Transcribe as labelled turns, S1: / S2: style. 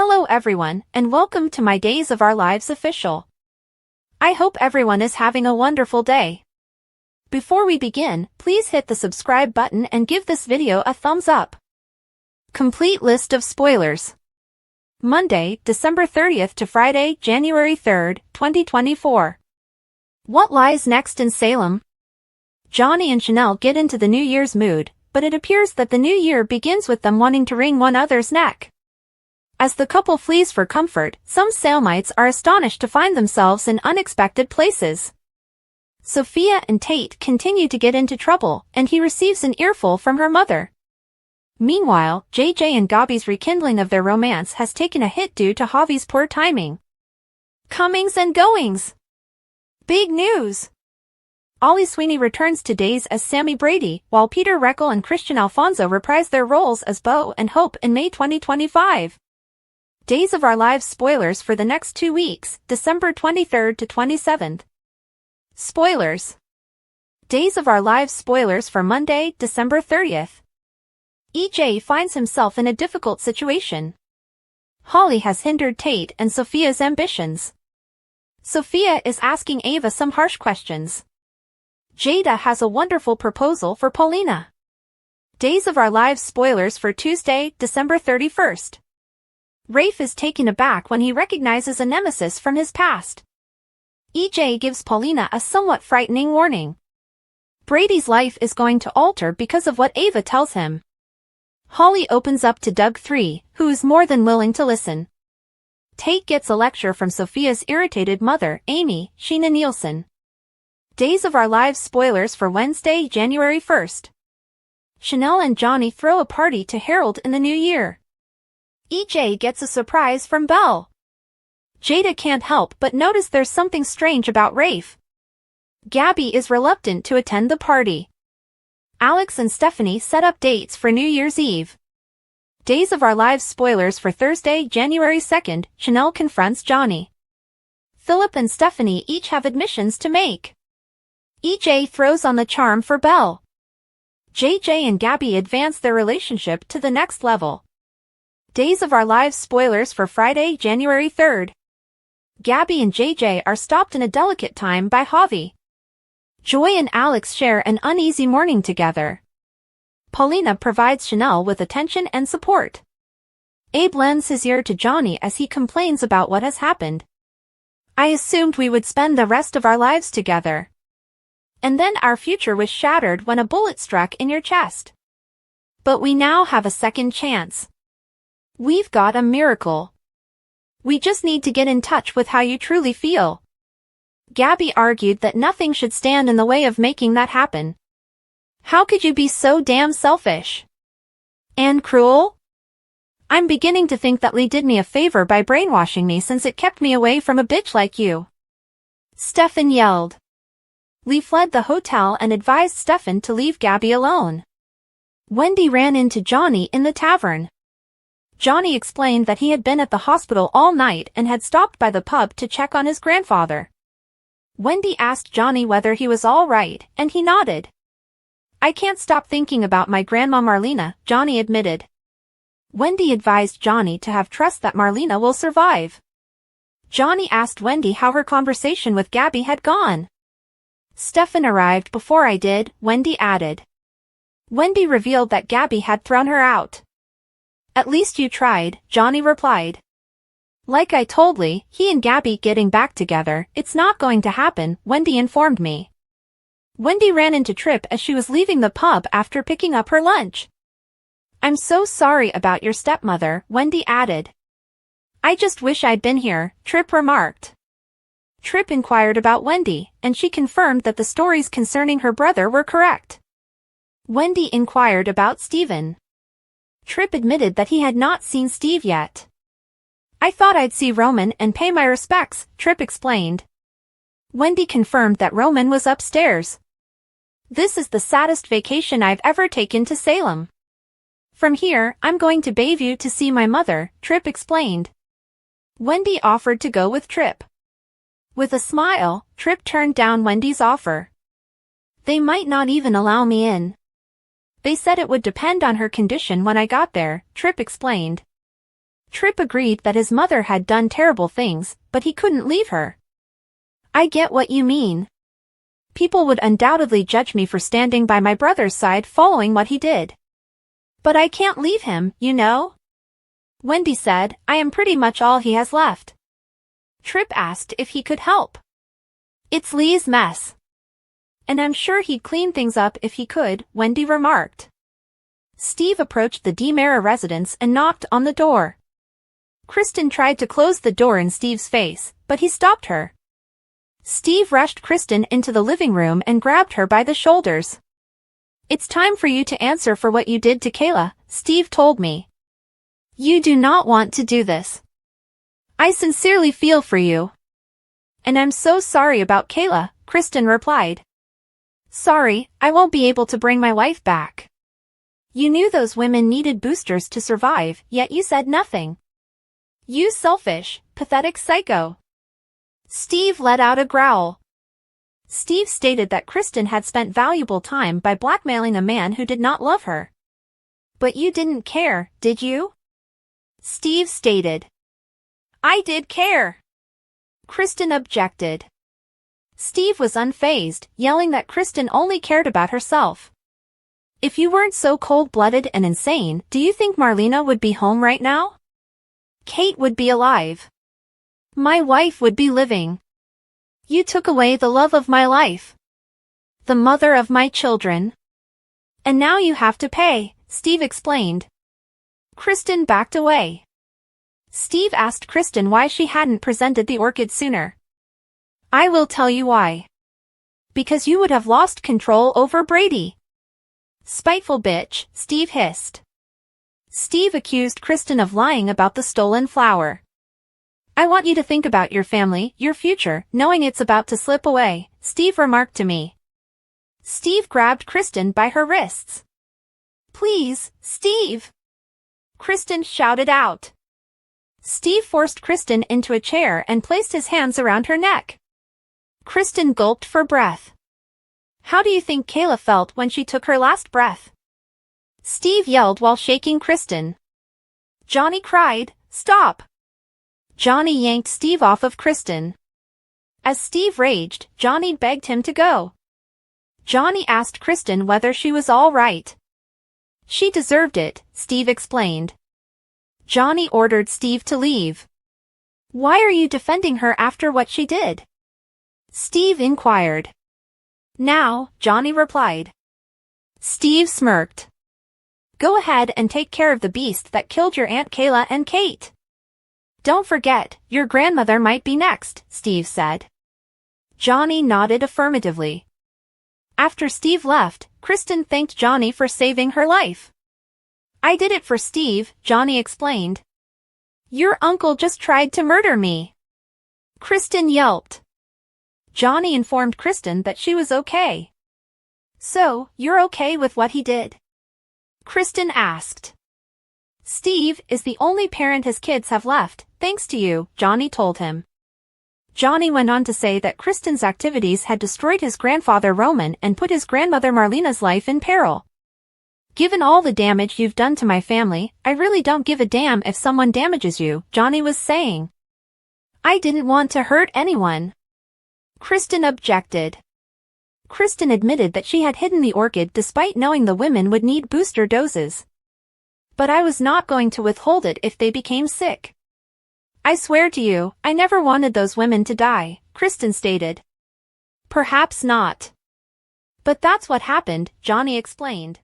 S1: Hello everyone, and welcome to my Days of Our Lives official. I hope everyone is having a wonderful day. Before we begin, please hit the subscribe button and give this video a thumbs up. Complete list of spoilers. Monday, December 30th to Friday, January 3rd, 2024. What lies next in Salem? Johnny and Chanel get into the New Year's mood, but it appears that the new year begins with them wanting to wring one another's neck. As the couple flees for comfort, some Salemites are astonished to find themselves in unexpected places. Sophia and Tate continue to get into trouble, and he receives an earful from her mother. Meanwhile, JJ and Gabi's rekindling of their romance has taken a hit due to Javi's poor timing. Comings and goings. Big news! Ollie Sweeney returns to Days as Sammy Brady, while Peter Reckell and Christian Alfonso reprise their roles as Beau and Hope in May 2025. Days of Our Lives spoilers for the next 2 weeks, December 23rd to 27th. Spoilers. Days of Our Lives spoilers for Monday, December 30th. EJ finds himself in a difficult situation. Holly has hindered Tate and Sophia's ambitions. Sophia is asking Ava some harsh questions. Jada has a wonderful proposal for Paulina. Days of Our Lives spoilers for Tuesday, December 31st. Rafe is taken aback when he recognizes a nemesis from his past. EJ gives Paulina a somewhat frightening warning. Brady's life is going to alter because of what Ava tells him. Holly opens up to Doug 3, who is more than willing to listen. Tate gets a lecture from Sophia's irritated mother, Amy, Sheena Nielsen. Days of Our Lives spoilers for Wednesday, January 1st. Chanel and Johnny throw a party to herald in the new year. EJ gets a surprise from Belle. Jada can't help but notice there's something strange about Rafe. Gabby is reluctant to attend the party. Alex and Stephanie set up dates for New Year's Eve. Days of Our Lives spoilers for Thursday, January 2nd, Chanel confronts Johnny. Philip and Stephanie each have admissions to make. EJ throws on the charm for Belle. JJ and Gabby advance their relationship to the next level. Days of Our Lives spoilers for Friday, January 3rd. Gabby and JJ are stopped in a delicate time by Javi. Joy and Alex share an uneasy morning together. Paulina provides Chanel with attention and support. Abe lends his ear to Johnny as he complains about what has happened. I assumed we would spend the rest of our lives together. And then our future was shattered when a bullet struck in your chest. But we now have a second chance. We've got a miracle. We just need to get in touch with how you truly feel. Gabby argued that nothing should stand in the way of making that happen. How could you be so damn selfish? And cruel? I'm beginning to think that Lee did me a favor by brainwashing me since it kept me away from a bitch like you. Stefan yelled. Lee fled the hotel and advised Stefan to leave Gabby alone. Wendy ran into Johnny in the tavern. Johnny explained that he had been at the hospital all night and had stopped by the pub to check on his grandfather. Wendy asked Johnny whether he was all right, and he nodded. I can't stop thinking about my grandma Marlena, Johnny admitted. Wendy advised Johnny to have trust that Marlena will survive. Johnny asked Wendy how her conversation with Gabby had gone. Stefan arrived before I did, Wendy added. Wendy revealed that Gabby had thrown her out. At least you tried, Johnny replied. Like I told Lee, he and Gabby getting back together, it's not going to happen, Wendy informed me. Wendy ran into Trip as she was leaving the pub after picking up her lunch. I'm so sorry about your stepmother, Wendy added. I just wish I'd been here, Trip remarked. Trip inquired about Wendy, and she confirmed that the stories concerning her brother were correct. Wendy inquired about Steven. Trip admitted that he had not seen Steve yet. I thought I'd see Roman and pay my respects, Trip explained. Wendy confirmed that Roman was upstairs. This is the saddest vacation I've ever taken to Salem. From here, I'm going to Bayview to see my mother, Trip explained. Wendy offered to go with Trip. With a smile, Trip turned down Wendy's offer. They might not even allow me in. They said it would depend on her condition when I got there, Trip explained. Tripp agreed that his mother had done terrible things, but he couldn't leave her. I get what you mean. People would undoubtedly judge me for standing by my brother's side following what he did. But I can't leave him, you know? Wendy said, I am pretty much all he has left. Tripp asked if he could help. It's Lee's mess. And I'm sure he'd clean things up if he could, Wendy remarked. Steve approached the DeMera residence and knocked on the door. Kristen tried to close the door in Steve's face, but he stopped her. Steve rushed Kristen into the living room and grabbed her by the shoulders. It's time for you to answer for what you did to Kayla, Steve told me. You do not want to do this. I sincerely feel for you. And I'm so sorry about Kayla, Kristen replied. Sorry, I won't be able to bring my wife back. You knew those women needed boosters to survive, yet you said nothing. You selfish, pathetic psycho. Steve let out a growl. Steve stated that Kristen had spent valuable time by blackmailing a man who did not love her. But you didn't care, did you? Steve stated. I did care. Kristen objected. Steve was unfazed, yelling that Kristen only cared about herself. If you weren't so cold-blooded and insane, do you think Marlena would be home right now? Kate would be alive. My wife would be living. You took away the love of my life. The mother of my children. And now you have to pay, Steve explained. Kristen backed away. Steve asked Kristen why she hadn't presented the orchid sooner. I will tell you why. Because you would have lost control over Brady. Spiteful bitch, Steve hissed. Steve accused Kristen of lying about the stolen flower. I want you to think about your family, your future, knowing it's about to slip away, Steve remarked to me. Steve grabbed Kristen by her wrists. Please, Steve! Kristen shouted out. Steve forced Kristen into a chair and placed his hands around her neck. Kristen gulped for breath. How do you think Kayla felt when she took her last breath? Steve yelled while shaking Kristen. Johnny cried, stop! Johnny yanked Steve off of Kristen. As Steve raged, Johnny begged him to go. Johnny asked Kristen whether she was all right. She deserved it, Steve explained. Johnny ordered Steve to leave. Why are you defending her after what she did? Steve inquired. Now, Johnny replied. Steve smirked. Go ahead and take care of the beast that killed your Aunt Kayla and Kate. Don't forget, your grandmother might be next, Steve said. Johnny nodded affirmatively. After Steve left, Kristen thanked Johnny for saving her life. I did it for Steve, Johnny explained. Your uncle just tried to murder me. Kristen yelped. Johnny informed Kristen that she was okay. So, you're okay with what he did? Kristen asked. Steve is the only parent his kids have left, thanks to you, Johnny told him. Johnny went on to say that Kristen's activities had destroyed his grandfather Roman and put his grandmother Marlena's life in peril. Given all the damage you've done to my family, I really don't give a damn if someone damages you, Johnny was saying. I didn't want to hurt anyone. Kristen objected. Kristen admitted that she had hidden the orchid despite knowing the women would need booster doses. But I was not going to withhold it if they became sick. I swear to you, I never wanted those women to die, Kristen stated. Perhaps not. But that's what happened, Johnny explained.